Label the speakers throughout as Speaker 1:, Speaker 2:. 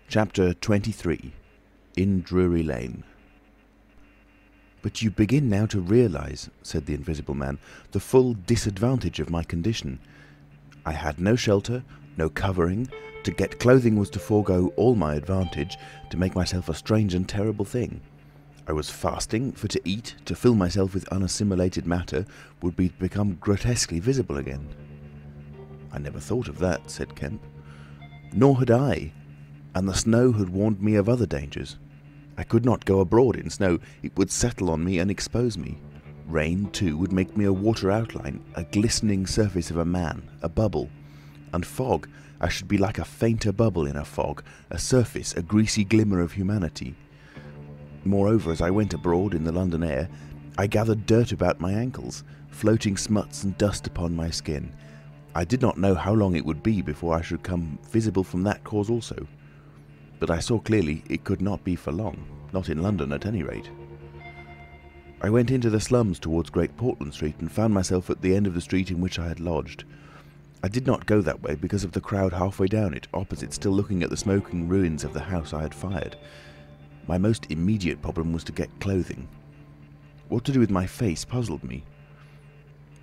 Speaker 1: Chapter 23. In Drury Lane. "But you begin now to realise," said the Invisible Man, "the full disadvantage of my condition. I had no shelter, no covering. To get clothing was to forego all my advantage, to make myself a strange and terrible thing. I was fasting, for to eat, to fill myself with unassimilated matter, would be to become grotesquely visible again." "I never thought of that," said Kemp. "Nor had I. And the snow had warned me of other dangers. I could not go abroad in snow. It would settle on me and expose me. Rain, too, would make me a water outline, a glistening surface of a man, a bubble. And fog, I should be like a fainter bubble in a fog, a surface, a greasy glimmer of humanity. Moreover, as I went abroad in the London air, I gathered dirt about my ankles, floating smuts and dust upon my skin. I did not know how long it would be before I should come visible from that cause also. But I saw clearly it could not be for long, not in London at any rate. I went into the slums towards Great Portland Street and found myself at the end of the street in which I had lodged. I did not go that way because of the crowd halfway down it, opposite, still looking at the smoking ruins of the house I had fired. My most immediate problem was to get clothing. What to do with my face puzzled me.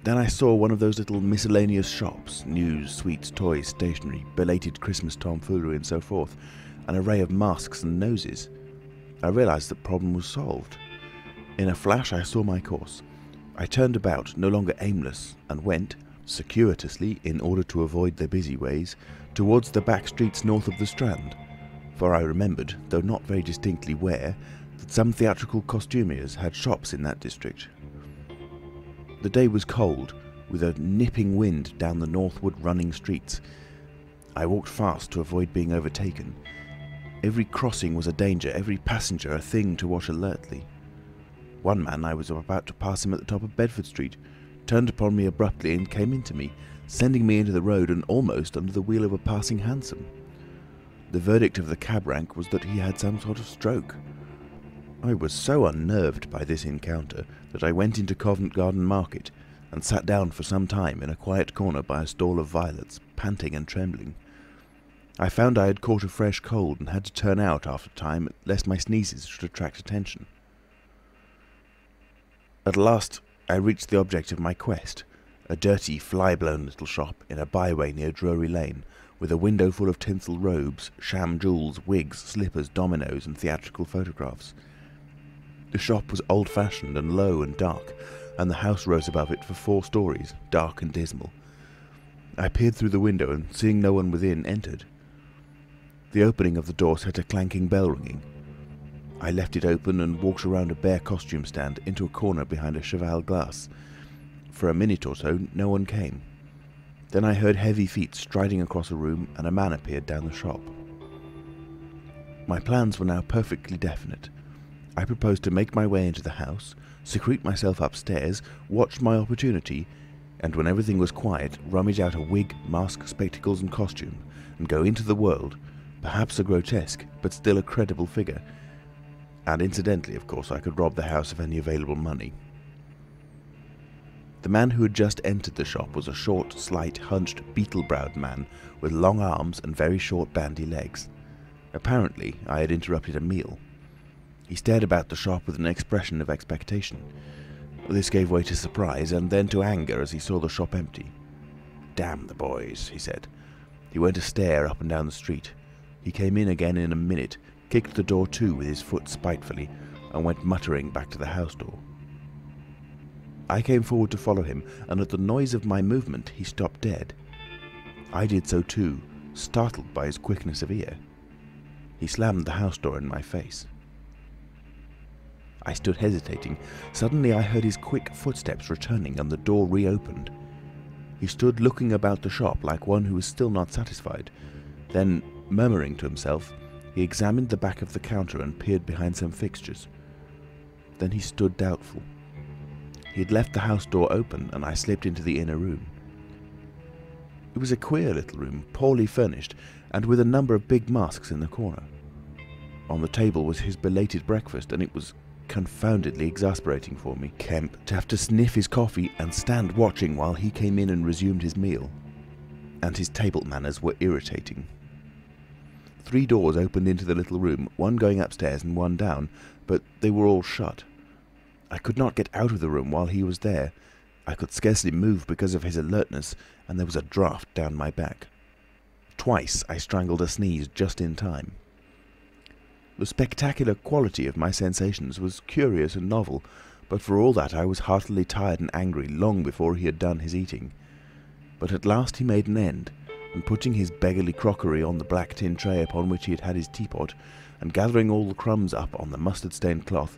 Speaker 1: Then I saw one of those little miscellaneous shops, news, sweets, toys, stationery, belated Christmas tomfoolery and so forth, an array of masks and noses. I realised the problem was solved. In a flash I saw my course. I turned about, no longer aimless, and went, circuitously, in order to avoid the busy ways, towards the back streets north of the Strand, for I remembered, though not very distinctly where, that some theatrical costumiers had shops in that district. The day was cold, with a nipping wind down the northward running streets. I walked fast to avoid being overtaken. Every crossing was a danger, every passenger a thing to watch alertly. One man, I was about to pass him at the top of Bedford Street, turned upon me abruptly and came into me, sending me into the road and almost under the wheel of a passing hansom. The verdict of the cab rank was that he had some sort of stroke. I was so unnerved by this encounter that I went into Covent Garden Market and sat down for some time in a quiet corner by a stall of violets, panting and trembling. I found I had caught a fresh cold and had to turn out after a time lest my sneezes should attract attention. At last I reached the object of my quest, a dirty, fly-blown little shop in a byway near Drury Lane, with a window full of tinsel robes, sham jewels, wigs, slippers, dominoes and theatrical photographs. The shop was old-fashioned and low and dark, and the house rose above it for 4 stories, dark and dismal. I peered through the window and, seeing no one within, entered. The opening of the door set a clanking bell ringing. I left it open and walked around a bare costume stand into a corner behind a cheval glass. For a minute or so no one came. Then I heard heavy feet striding across a room and a man appeared down the shop. My plans were now perfectly definite. I proposed to make my way into the house, secrete myself upstairs, watch my opportunity, and when everything was quiet, rummage out a wig, mask, spectacles and costume, and go into the world, perhaps a grotesque, but still a credible figure. And incidentally, of course, I could rob the house of any available money. The man who had just entered the shop was a short, slight, hunched, beetle-browed man with long arms and very short, bandy legs. Apparently, I had interrupted a meal. He stared about the shop with an expression of expectation. This gave way to surprise and then to anger as he saw the shop empty. "Damn the boys," he said. He went a stare up and down the street. He came in again in a minute, kicked the door to with his foot spitefully, and went muttering back to the house door. I came forward to follow him, and at the noise of my movement he stopped dead. I did so too, startled by his quickness of ear. He slammed the house door in my face. I stood hesitating. Suddenly I heard his quick footsteps returning and the door reopened. He stood looking about the shop like one who was still not satisfied. Then, murmuring to himself, he examined the back of the counter and peered behind some fixtures. Then he stood doubtful. He had left the house door open and I slipped into the inner room. It was a queer little room, poorly furnished, and with a number of big masks in the corner. On the table was his belated breakfast, and it was confoundedly exasperating for me, Kemp, to have to sniff his coffee and stand watching while he came in and resumed his meal. And his table manners were irritating. 3 doors opened into the little room, one going upstairs and one down, but they were all shut. I could not get out of the room while he was there. I could scarcely move because of his alertness, and there was a draught down my back. Twice I strangled a sneeze just in time. The spectacular quality of my sensations was curious and novel, but for all that I was heartily tired and angry long before he had done his eating. But at last he made an end, and putting his beggarly crockery on the black tin tray upon which he had had his teapot, and gathering all the crumbs up on the mustard-stained cloth,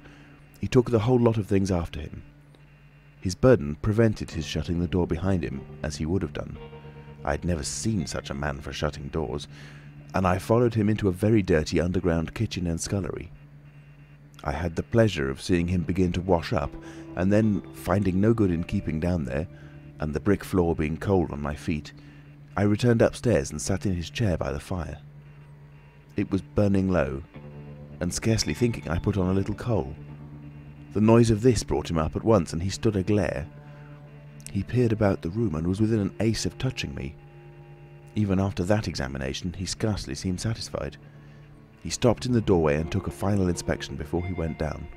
Speaker 1: he took the whole lot of things after him. His burden prevented his shutting the door behind him, as he would have done. I had never seen such a man for shutting doors, and I followed him into a very dirty underground kitchen and scullery. I had the pleasure of seeing him begin to wash up, and then, finding no good in keeping down there, and the brick floor being cold on my feet, I returned upstairs and sat in his chair by the fire. It was burning low, and scarcely thinking I put on a little coal. The noise of this brought him up at once, and he stood aglare. He peered about the room and was within an ace of touching me. Even after that examination, he scarcely seemed satisfied. He stopped in the doorway and took a final inspection before he went down.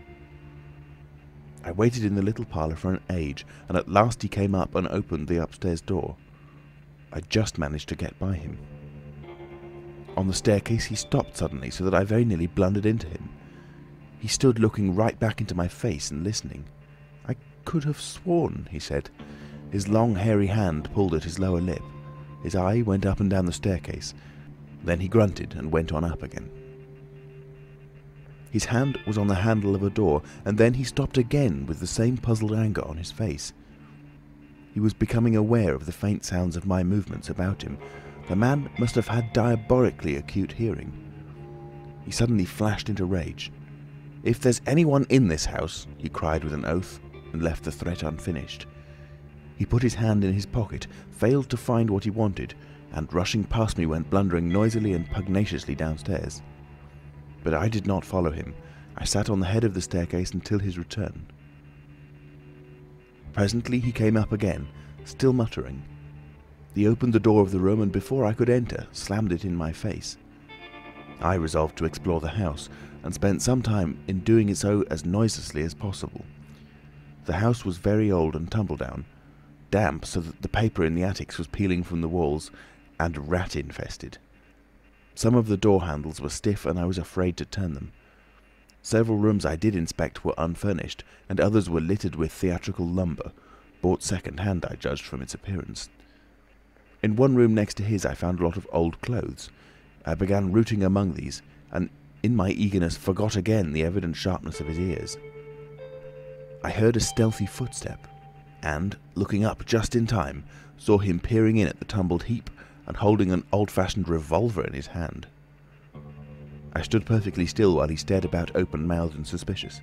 Speaker 1: I waited in the little parlour for an age, and at last he came up and opened the upstairs door. I just managed to get by him. On the staircase he stopped suddenly, so that I very nearly blundered into him. He stood looking right back into my face and listening. "I could have sworn," he said. His long hairy hand pulled at his lower lip. His eye went up and down the staircase. Then he grunted and went on up again. His hand was on the handle of a door, and then he stopped again with the same puzzled anger on his face. He was becoming aware of the faint sounds of my movements about him. The man must have had diabolically acute hearing. He suddenly flashed into rage. "If there's anyone in this house," he cried with an oath, and left the threat unfinished. He put his hand in his pocket, failed to find what he wanted, and rushing past me went blundering noisily and pugnaciously downstairs. But I did not follow him. I sat on the head of the staircase until his return. Presently he came up again, still muttering. He opened the door of the room, and before I could enter, slammed it in my face. I resolved to explore the house, and spent some time in doing so as noiselessly as possible. The house was very old and tumble-down, damp so that the paper in the attics was peeling from the walls, and rat-infested. Some of the door handles were stiff, and I was afraid to turn them. Several rooms I did inspect were unfurnished, and others were littered with theatrical lumber, bought second-hand, I judged from its appearance. In one room next to his I found a lot of old clothes. I began rooting among these, and in my eagerness forgot again the evident sharpness of his ears. I heard a stealthy footstep, and, looking up just in time, saw him peering in at the tumbled heap and holding an old-fashioned revolver in his hand. I stood perfectly still while he stared about open-mouthed and suspicious.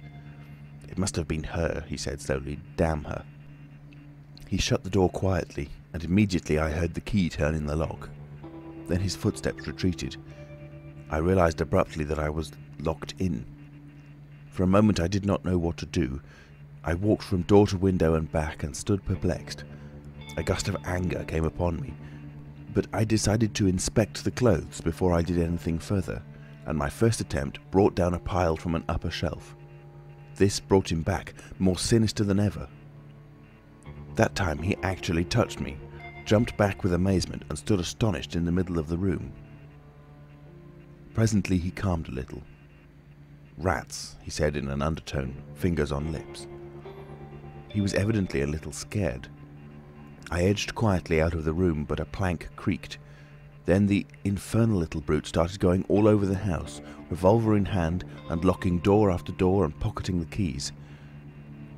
Speaker 1: "It must have been her," he said slowly. "Damn her." He shut the door quietly, and immediately I heard the key turn in the lock. Then his footsteps retreated. I realized abruptly that I was locked in. For a moment I did not know what to do. I walked from door to window and back and stood perplexed. A gust of anger came upon me, but I decided to inspect the clothes before I did anything further, and my first attempt brought down a pile from an upper shelf. This brought him back, more sinister than ever. That time he actually touched me, jumped back with amazement, and stood astonished in the middle of the room. Presently he calmed a little. "Rats," he said in an undertone, fingers on lips. He was evidently a little scared. I edged quietly out of the room, but a plank creaked. Then the infernal little brute started going all over the house, revolver in hand, and locking door after door and pocketing the keys.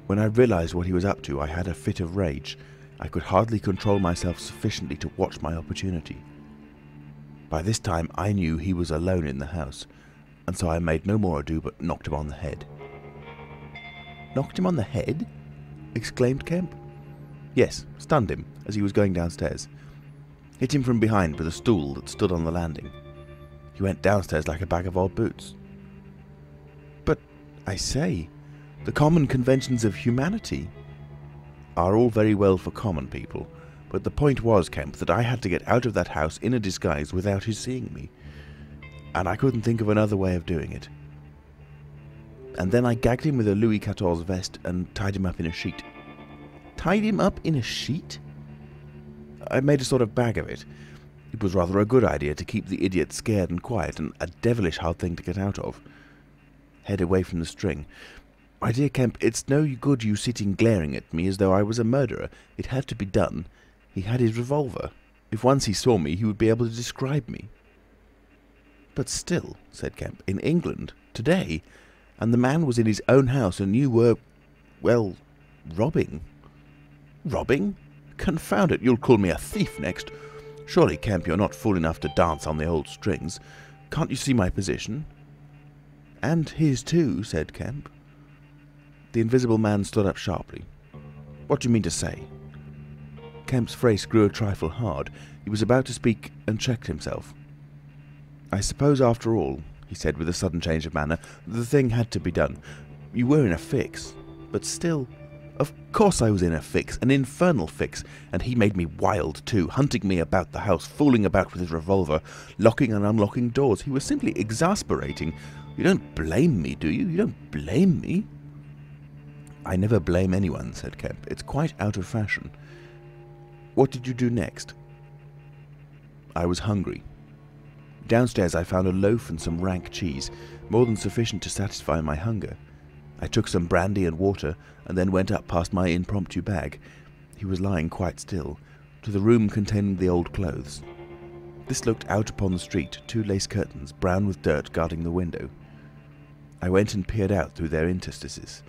Speaker 1: When I realized what he was up to, I had a fit of rage. I could hardly control myself sufficiently to watch my opportunity. By this time I knew he was alone in the house, and so I made no more ado but knocked him on the head. "Knocked him on the head?" exclaimed Kemp. "Yes, stunned him as he was going downstairs. Hit him from behind with a stool that stood on the landing. He went downstairs like a bag of old boots." "But, I say, the common conventions of humanity—" "Are all very well for common people, but the point was, Kemp, that I had to get out of that house in a disguise without his seeing me. and I couldn't think of another way of doing it. And then I gagged him with a Louis XIV vest and tied him up in a sheet. Tied him up in a sheet? I made a sort of bag of it. It was rather a good idea to keep the idiot scared and quiet, and a devilish hard thing to get out of. Head away from the string. My dear Kemp, it's no good you sitting glaring at me as though I was a murderer. It had to be done. He had his revolver. If once he saw me, he would be able to describe me. But still, said Kemp, in England, today, and the man was in his own house, and you were, well, robbing. Robbing? Confound it, you'll call me a thief next. Surely, Kemp, you're not fool enough to dance on the old strings. Can't you see my position? And his too, said Kemp. The Invisible Man stood up sharply. What do you mean to say? Kemp's face grew a trifle hard. He was about to speak and checked himself. I suppose after all, he said with a sudden change of manner, the thing had to be done. You were in a fix, but still... Of course I was in a fix, an infernal fix, and he made me wild too, hunting me about the house, fooling about with his revolver, locking and unlocking doors. He was simply exasperating. You don't blame me, do you? You don't blame me? I never blame anyone, said Kemp. It's quite out of fashion. What did you do next? I was hungry. Downstairs I found a loaf and some rank cheese, more than sufficient to satisfy my hunger. I took some brandy and water, and then went up past my impromptu bag. He was lying quite still, to the room containing the old clothes. This looked out upon the street, 2 lace curtains, brown with dirt, guarding the window. I went and peered out through their interstices.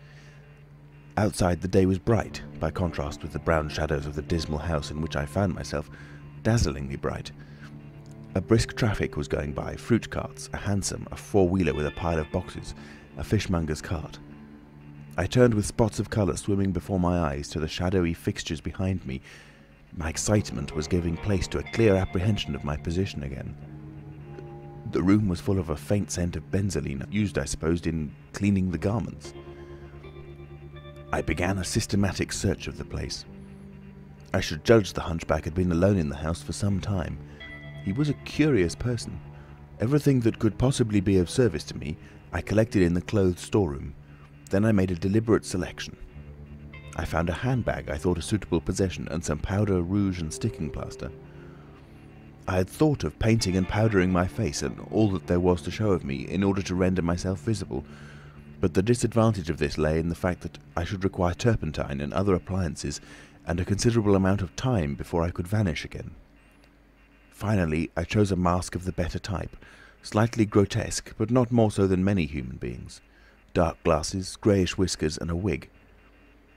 Speaker 1: Outside the day was bright, by contrast with the brown shadows of the dismal house in which I found myself, dazzlingly bright. A brisk traffic was going by, fruit carts, a hansom, a 4-wheeler with a pile of boxes, a fishmonger's cart. I turned with spots of colour swimming before my eyes to the shadowy fixtures behind me. My excitement was giving place to a clear apprehension of my position again. The room was full of a faint scent of benzoline, used, I supposed, in cleaning the garments. I began a systematic search of the place. I should judge the hunchback had been alone in the house for some time. He was a curious person. Everything that could possibly be of service to me I collected in the clothes storeroom. Then I made a deliberate selection. I found a handbag I thought a suitable possession, and some powder, rouge and sticking plaster. I had thought of painting and powdering my face and all that there was to show of me in order to render myself visible, but the disadvantage of this lay in the fact that I should require turpentine and other appliances and a considerable amount of time before I could vanish again. Finally, I chose a mask of the better type, slightly grotesque, but not more so than many human beings. Dark glasses, greyish whiskers, and a wig.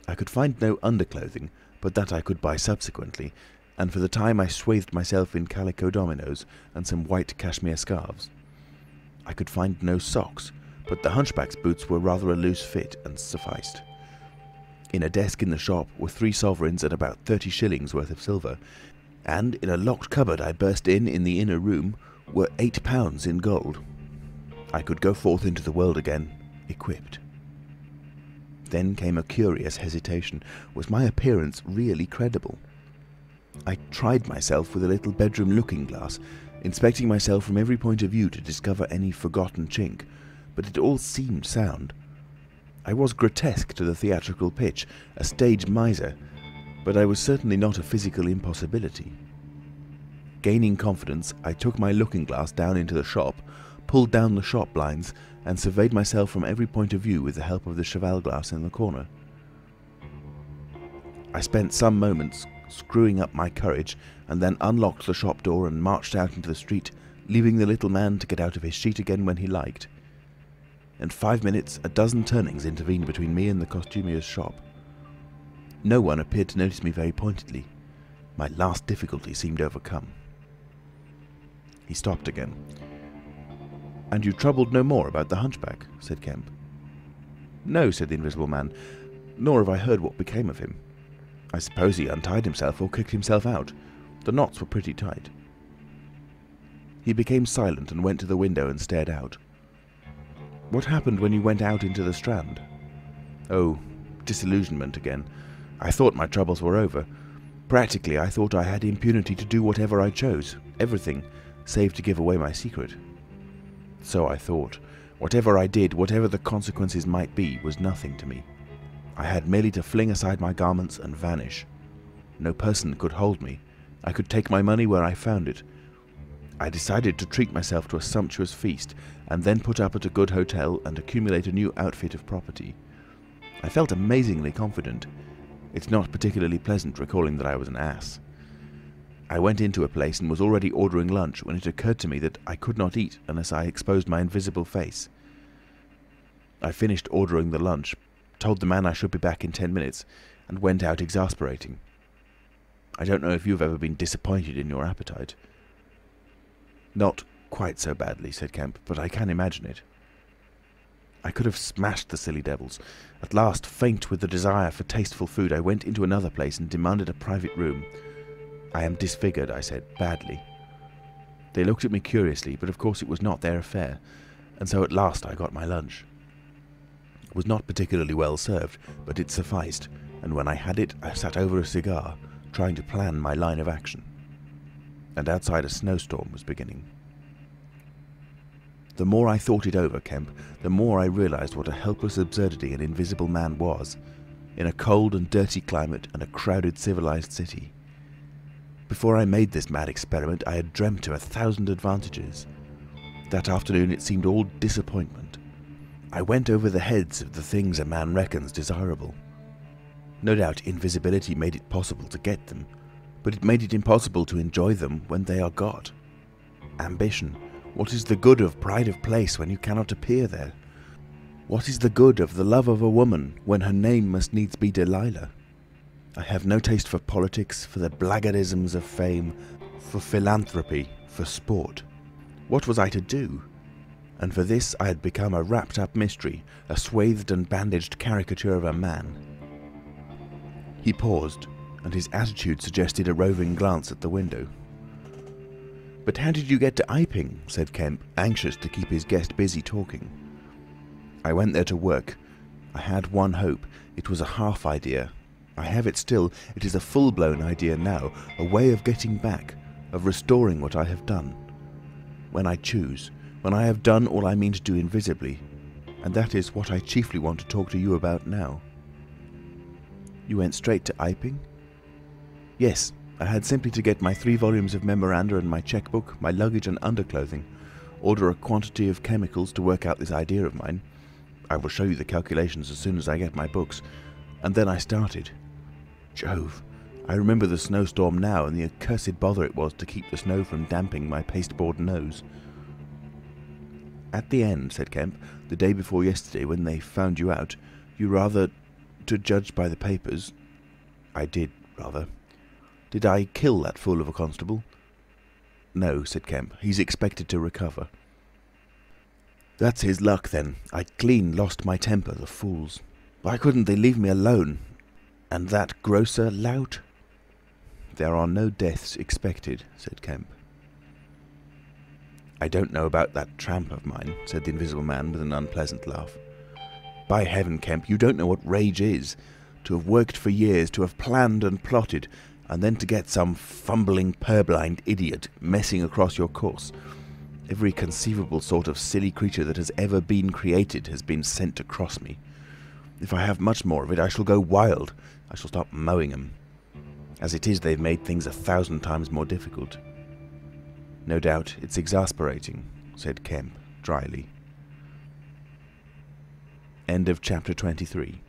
Speaker 1: I could find no underclothing, but that I could buy subsequently, and for the time I swathed myself in calico dominoes and some white cashmere scarves. I could find no socks, but the hunchback's boots were rather a loose fit and sufficed. In a desk in the shop were 3 sovereigns and about 30 shillings worth of silver, and in a locked cupboard I burst in the inner room, were £8 in gold. I could go forth into the world again, equipped. Then came a curious hesitation. Was my appearance really credible? I tried myself with a little bedroom looking-glass, inspecting myself from every point of view to discover any forgotten chink, but it all seemed sound. I was grotesque to the theatrical pitch, a stage miser, but I was certainly not a physical impossibility. Gaining confidence, I took my looking-glass down into the shop, pulled down the shop blinds, and surveyed myself from every point of view with the help of the cheval glass in the corner. I spent some moments screwing up my courage, and then unlocked the shop door and marched out into the street, leaving the little man to get out of his sheet again when he liked. In 5 minutes, a dozen turnings intervened between me and the costumier's shop. No one appeared to notice me very pointedly. My last difficulty seemed overcome. He stopped again. "And you troubled no more about the hunchback?" said Kemp. "No," said the Invisible Man, "nor have I heard what became of him. I suppose he untied himself or kicked himself out. The knots were pretty tight." He became silent and went to the window and stared out. "What happened when you went out into the Strand?" "Oh, disillusionment again. I thought my troubles were over. Practically, I thought I had impunity to do whatever I chose, everything, save to give away my secret. So I thought. Whatever I did, whatever the consequences might be, was nothing to me. I had merely to fling aside my garments and vanish. No person could hold me. I could take my money where I found it. I decided to treat myself to a sumptuous feast, and then put up at a good hotel and accumulate a new outfit of property. I felt amazingly confident. It's not particularly pleasant recalling that I was an ass. I went into a place and was already ordering lunch when it occurred to me that I could not eat unless I exposed my invisible face. I finished ordering the lunch, told the man I should be back in 10 minutes, and went out exasperating. I don't know if you've ever been disappointed in your appetite. Not quite so badly, said Kemp, but I can imagine it. I could have smashed the silly devils. At last, faint with the desire for tasteful food, I went into another place and demanded a private room. I am disfigured, I said, badly. They looked at me curiously, but of course it was not their affair, and so at last I got my lunch. It was not particularly well served, but it sufficed, and when I had it, I sat over a cigar, trying to plan my line of action. And outside a snowstorm was beginning. The more I thought it over, Kemp, the more I realised what a helpless absurdity an invisible man was, in a cold and dirty climate and a crowded civilised city. Before I made this mad experiment, I had dreamt of 1,000 advantages. That afternoon it seemed all disappointment. I went over the heads of the things a man reckons desirable. No doubt invisibility made it possible to get them, but it made it impossible to enjoy them when they are got. Ambition. What is the good of pride of place when you cannot appear there? What is the good of the love of a woman when her name must needs be Delilah? I have no taste for politics, for the blackguardisms of fame, for philanthropy, for sport. What was I to do? And for this I had become a wrapped-up mystery, a swathed and bandaged caricature of a man. He paused, and his attitude suggested a roving glance at the window. "But how did you get to Iping?" said Kemp, anxious to keep his guest busy talking. "I went there to work. I had one hope. It was a half idea. I have it still. It is a full-blown idea now, a way of getting back, of restoring what I have done. When I choose, when I have done all I mean to do invisibly, and that is what I chiefly want to talk to you about now." "You went straight to Iping?" "Yes. I had simply to get my 3 volumes of memoranda and my checkbook, my luggage and underclothing, order a quantity of chemicals to work out this idea of mine. I will show you the calculations as soon as I get my books. And then I started. Jove! I remember the snowstorm now and the accursed bother it was to keep the snow from damping my pasteboard nose." "At the end," said Kemp, "the day before yesterday, when they found you out, you rather, to judge by the papers—" "I did, rather. Did I kill that fool of a constable?" "No," said Kemp. "He's expected to recover." "That's his luck, then. I clean lost my temper, the fools. Why couldn't they leave me alone? And that grocer lout?" "There are no deaths expected," said Kemp. "I don't know about that tramp of mine," said the Invisible Man with an unpleasant laugh. "By heaven, Kemp, you don't know what rage is. To have worked for years, to have planned and plotted, and then to get some fumbling, purblind idiot messing across your course. Every conceivable sort of silly creature that has ever been created has been sent to cross me. If I have much more of it, I shall go wild. I shall start mowing 'em. As it is, they've made things 1,000 times more difficult." "No doubt it's exasperating," said Kemp dryly. End of chapter 23.